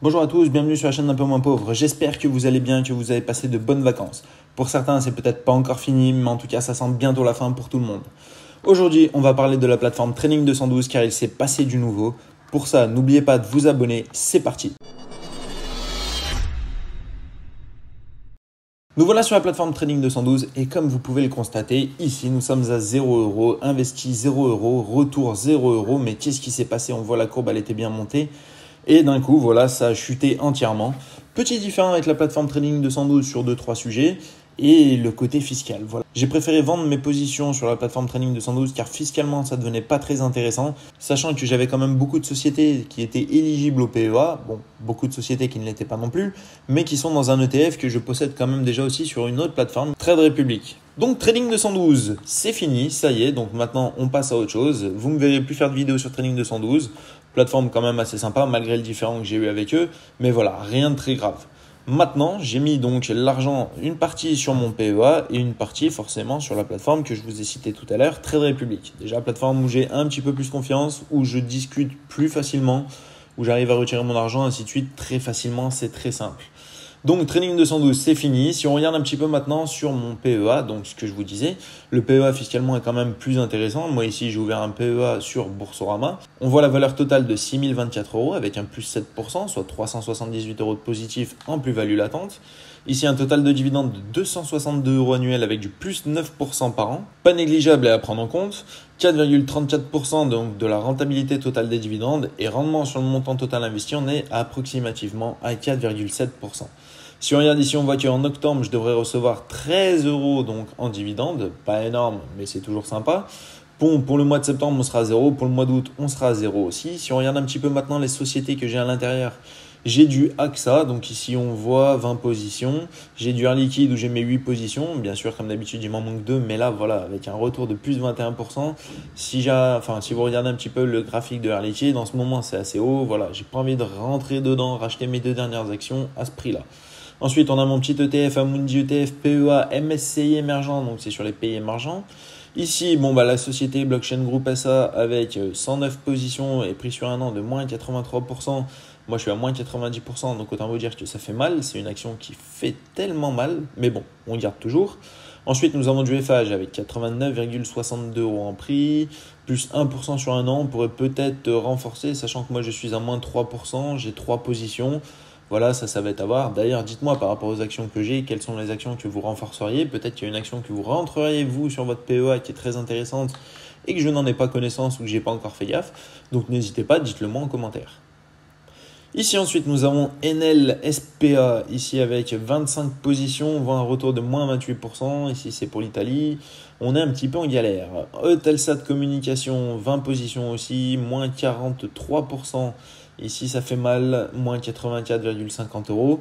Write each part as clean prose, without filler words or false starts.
Bonjour à tous, bienvenue sur la chaîne d'un peu moins pauvre. J'espère que vous allez bien, que vous avez passé de bonnes vacances. Pour certains, c'est peut-être pas encore fini, mais en tout cas, ça sent bientôt la fin pour tout le monde. Aujourd'hui, on va parler de la plateforme Trading 212 car il s'est passé du nouveau. Pour ça, n'oubliez pas de vous abonner, c'est parti. Nous voilà sur la plateforme Trading 212 et comme vous pouvez le constater, ici nous sommes à 0 €, investi 0 €, retour 0 €. Mais qu'est-ce qui s'est passé? On voit la courbe, elle était bien montée. Et d'un coup, voilà, ça a chuté entièrement. Petit différent avec la plateforme Trading 212 sur 2-3 sujets et le côté fiscal. Voilà. J'ai préféré vendre mes positions sur la plateforme Trading 212 car fiscalement, ça devenait pas très intéressant, sachant que j'avais quand même beaucoup de sociétés qui étaient éligibles au PEA. Bon, beaucoup de sociétés qui ne l'étaient pas non plus, mais qui sont dans un ETF que je possède quand même déjà aussi sur une autre plateforme, Trade Republic. Donc Trading 212, c'est fini, ça y est, donc maintenant on passe à autre chose. Vous ne me verrez plus faire de vidéos sur Trading 212, plateforme quand même assez sympa malgré le différent que j'ai eu avec eux, mais voilà, rien de très grave. Maintenant, j'ai mis donc l'argent, une partie sur mon PEA et une partie forcément sur la plateforme que je vous ai citée tout à l'heure, Trade Republic. Déjà, plateforme où j'ai un petit peu plus confiance, où je discute plus facilement, où j'arrive à retirer mon argent, ainsi de suite, très facilement, c'est très simple. Donc Trading 212, c'est fini. Si on regarde un petit peu maintenant sur mon PEA, donc ce que je vous disais, le PEA fiscalement est quand même plus intéressant. Moi ici, j'ai ouvert un PEA sur Boursorama. On voit la valeur totale de 6 024 € avec un plus 7%, soit 378 € de positif en plus-value latente. Ici, un total de dividendes de 262 € annuels avec du plus 9% par an. Pas négligeable et à prendre en compte. 4,34% donc de la rentabilité totale des dividendes et rendement sur le montant total investi, on est approximativement à 4,7%. Si on regarde ici, on voit qu'en octobre, je devrais recevoir 13 € donc en dividendes. Pas énorme, mais c'est toujours sympa. Bon, pour le mois de septembre, on sera à 0. Pour le mois d'août, on sera à 0 aussi. Si on regarde un petit peu maintenant les sociétés que j'ai à l'intérieur, j'ai du AXA, donc ici on voit 20 positions. J'ai du Air Liquide où j'ai mes 8 positions. Bien sûr, comme d'habitude, il m'en manque 2, mais là, voilà, avec un retour de plus 21%. Si vous regardez un petit peu le graphique de Air Liquide, en ce moment, c'est assez haut. Voilà, j'ai pas envie de rentrer dedans, racheter mes 2 dernières actions à ce prix-là. Ensuite, on a mon petit ETF, Amundi ETF, PEA, MSCI émergent, donc c'est sur les pays émergents. Ici, la société Blockchain Group SA avec 109 positions et prix sur un an de moins 83%. Moi, je suis à moins 90%, donc autant vous dire que ça fait mal. C'est une action qui fait tellement mal, mais bon, on garde toujours. Ensuite, nous avons du FH avec 89,62 € en prix, plus 1% sur un an. On pourrait peut-être renforcer, sachant que moi, je suis à moins 3%, j'ai 3 positions. Voilà, ça va être à voir. D'ailleurs, dites-moi par rapport aux actions que j'ai, quelles sont les actions que vous renforceriez. Peut-être qu'il y a une action que vous rentreriez, vous, sur votre PEA qui est très intéressante et que je n'en ai pas connaissance ou que je n'ai pas encore fait gaffe. Donc, n'hésitez pas, dites-le moi en commentaire. Ici, ensuite, nous avons Enel SPA, ici avec 25 positions. On voit un retour de moins 28%. Ici, c'est pour l'Italie. On est un petit peu en galère. Eutelsat Communication, 20 positions aussi, moins 43%. Ici, ça fait mal, moins 84,50 €.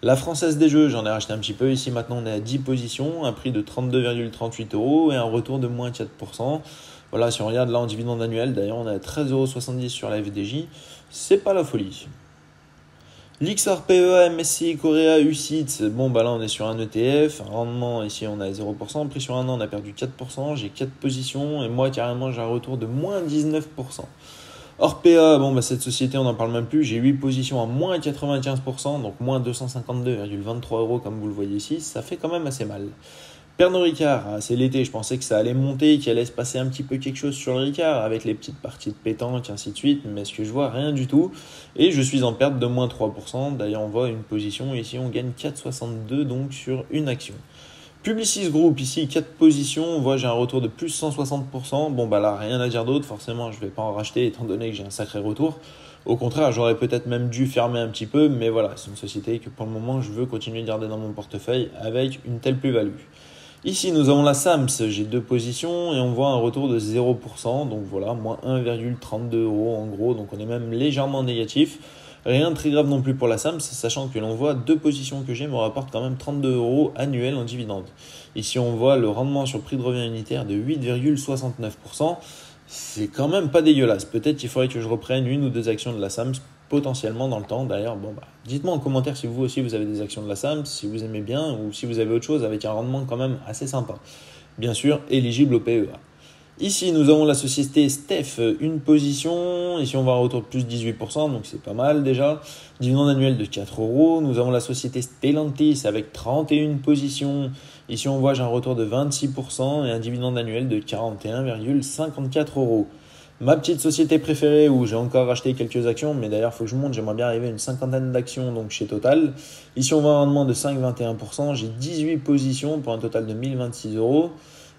La Française des Jeux, j'en ai racheté un petit peu. Ici, maintenant, on est à 10 positions, un prix de 32,38 € et un retour de moins 4%. Voilà, si on regarde là en dividende annuel, d'ailleurs, on est à 13,70 € sur la FDJ. C'est pas la folie. L'XR PEA, MSCI, Korea, UCITS, là on est sur un ETF, un rendement ici on est à 0%, prix sur un an on a perdu 4%, j'ai 4 positions et moi carrément j'ai un retour de moins 19%. Orpea, cette société on n'en parle même plus, j'ai 8 positions à moins 95%, donc moins 252,23 € comme vous le voyez ici, ça fait quand même assez mal. Pernod Ricard, c'est l'été, je pensais que ça allait monter, qu'il allait se passer un petit peu quelque chose sur le Ricard avec les petites parties de pétanque, ainsi de suite, mais ce que je vois, rien du tout. Et je suis en perte de moins 3%, d'ailleurs on voit une position, ici on gagne 4,62 donc sur une action. Publicis Group, ici 4 positions, on voit j'ai un retour de plus 160%, là rien à dire d'autre, forcément je ne vais pas en racheter étant donné que j'ai un sacré retour. Au contraire, j'aurais peut-être même dû fermer un petit peu, mais voilà, c'est une société que pour le moment je veux continuer de garder dans mon portefeuille avec une telle plus-value. Ici, nous avons la SAMS, j'ai 2 positions et on voit un retour de 0%, donc voilà, moins 1,32 € en gros, donc on est même légèrement négatif. Rien de très grave non plus pour la SAMS, sachant que l'on voit 2 positions que j'ai me rapportent quand même 32 € annuels en dividendes. Ici, on voit le rendement sur prix de revient unitaire de 8,69%. C'est quand même pas dégueulasse. Peut-être qu'il faudrait que je reprenne une ou 2 actions de la SAMS potentiellement dans le temps. D'ailleurs, dites-moi en commentaire si vous aussi vous avez des actions de la SAMS, si vous aimez bien ou si vous avez autre chose avec un rendement quand même assez sympa. Bien sûr, éligible au PEA. Ici, nous avons la société Steph, une position. Ici, on voit un retour de plus 18%, donc c'est pas mal déjà. Dividende annuel de 4 euros. Nous avons la société Stellantis avec 31 positions. Ici, on voit j'ai un retour de 26% et un dividende annuel de 41,54 euros. Ma petite société préférée où j'ai encore acheté quelques actions, mais d'ailleurs, il faut que je monte, j'aimerais bien arriver à une cinquantaine d'actions donc chez Total. Ici, on voit un rendement de 5,21%. J'ai 18 positions pour un total de 1026 euros.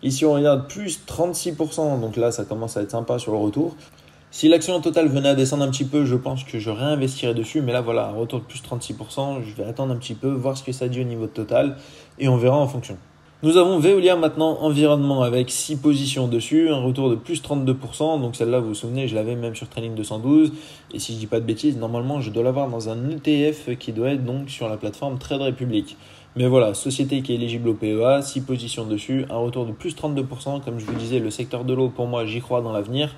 Ici, on regarde plus 36%, donc là, ça commence à être sympa sur le retour. Si l'action en total venait à descendre un petit peu, je pense que je réinvestirais dessus. Mais là, voilà, un retour de plus 36%. Je vais attendre un petit peu, voir ce que ça dit au niveau de total et on verra en fonction. Nous avons Veolia maintenant, environnement avec 6 positions dessus, un retour de plus 32%. Donc celle-là, vous vous souvenez, je l'avais même sur Trading 212. Et si je dis pas de bêtises, normalement, je dois l'avoir dans un ETF qui doit être donc sur la plateforme Trade Republic. Mais voilà, société qui est éligible au PEA, 6 positions dessus, un retour de plus 32%. Comme je vous disais, le secteur de l'eau, pour moi, j'y crois dans l'avenir.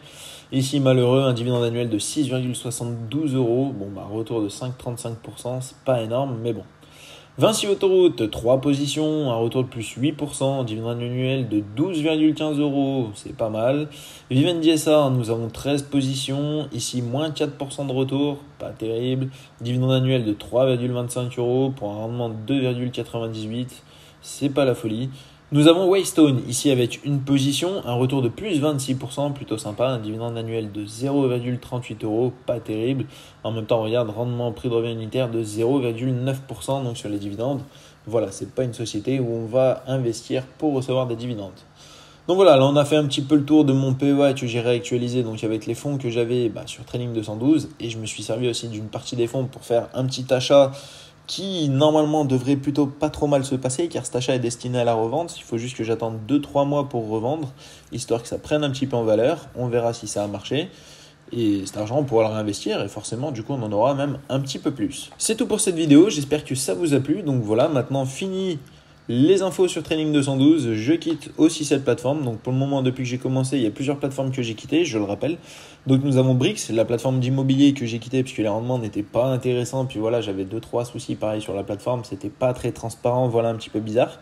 Ici, malheureux, un dividende annuel de 6,72 euros. Bon, bah, retour de 5,35%, c'est pas énorme, mais bon. Vinci Autoroute, 3 positions, un retour de plus 8%, dividende annuel de 12,15 euros, c'est pas mal. Vivendi SA, nous avons 13 positions, ici moins 4% de retour, pas terrible. Dividende annuel de 3,25 euros pour un rendement de 2,98, c'est pas la folie. Nous avons Waystone, ici avec une position, un retour de plus 26%, plutôt sympa, un dividende annuel de 0,38 euros, pas terrible. En même temps, on regarde rendement prix de revient unitaire de 0,9% donc sur les dividendes. Voilà, c'est pas une société où on va investir pour recevoir des dividendes. Donc voilà, là on a fait un petit peu le tour de mon PEA que j'ai réactualisé donc avec les fonds que j'avais sur Trading 212 et je me suis servi aussi d'une partie des fonds pour faire un petit achat qui normalement devrait plutôt pas trop mal se passer car cet achat est destiné à la revente. Il faut juste que j'attende 2-3 mois pour revendre, histoire que ça prenne un petit peu en valeur. On verra si ça a marché. Et cet argent, on pourra le réinvestir et forcément, du coup, on en aura même un petit peu plus. C'est tout pour cette vidéo. J'espère que ça vous a plu. Donc voilà, maintenant fini les infos sur Trading 212, je quitte aussi cette plateforme. Donc pour le moment, depuis que j'ai commencé, il y a plusieurs plateformes que j'ai quittées, je le rappelle. Donc nous avons Brix, la plateforme d'immobilier que j'ai quittée parce que les rendements n'étaient pas intéressants. Puis voilà, j'avais 2-3 soucis pareil sur la plateforme, c'était pas très transparent, voilà un petit peu bizarre.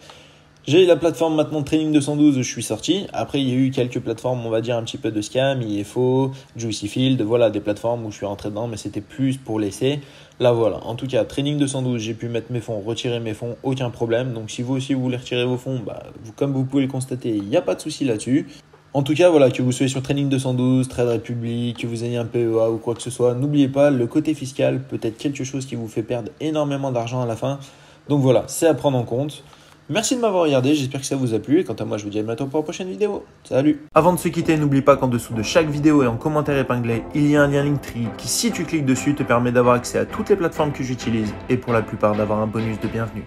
J'ai la plateforme maintenant Trading 212 où je suis sorti. Après, il y a eu quelques plateformes, on va dire un petit peu de scam, IFO, Juicy Field, voilà des plateformes où je suis rentré dedans, mais c'était plus pour laisser. Là, voilà. En tout cas, Trading 212, j'ai pu mettre mes fonds, retirer mes fonds, aucun problème. Donc, si vous aussi vous voulez retirer vos fonds, comme vous pouvez le constater, il n'y a pas de souci là-dessus. En tout cas, voilà, que vous soyez sur Trading 212, Trade Republic, que vous ayez un PEA ou quoi que ce soit, n'oubliez pas, le côté fiscal peut être quelque chose qui vous fait perdre énormément d'argent à la fin. Donc voilà, c'est à prendre en compte. Merci de m'avoir regardé, j'espère que ça vous a plu et quant à moi je vous dis à bientôt pour la prochaine vidéo. Salut! Avant de se quitter, n'oublie pas qu'en dessous de chaque vidéo et en commentaire épinglé, il y a un lien Linktree qui, si tu cliques dessus, te permet d'avoir accès à toutes les plateformes que j'utilise et pour la plupart d'avoir un bonus de bienvenue.